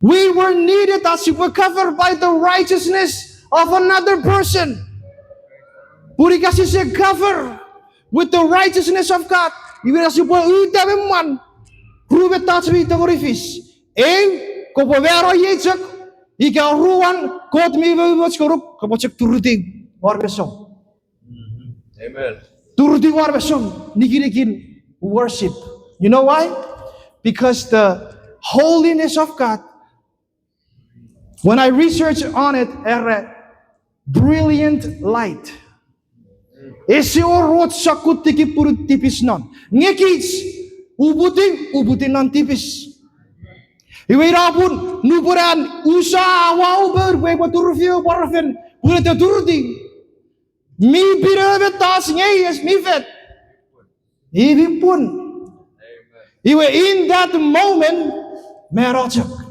We were needed as we were covered by the righteousness of another person. Puri kasih saya cover with the righteousness of God. Ibu kasih buat udah memang. Rubet tak sebi tak orifis. Kau povero yecek. Ika ruan kot mi bos koruk. Kau cek turuti war besong. Amen. Turuti war besong. Nikin worship. You know why? Because the holiness of God. When I research on it, brilliant light. Ese orot sakut tiki purut tipis non. Ngekits, ubutin non tipis. Iwira pun nuburan usaha wow berwe baturufio parafen pura turuti. Mi biravet tas ngeyes mi vet. Ibi pun. Iwe in that moment merocok.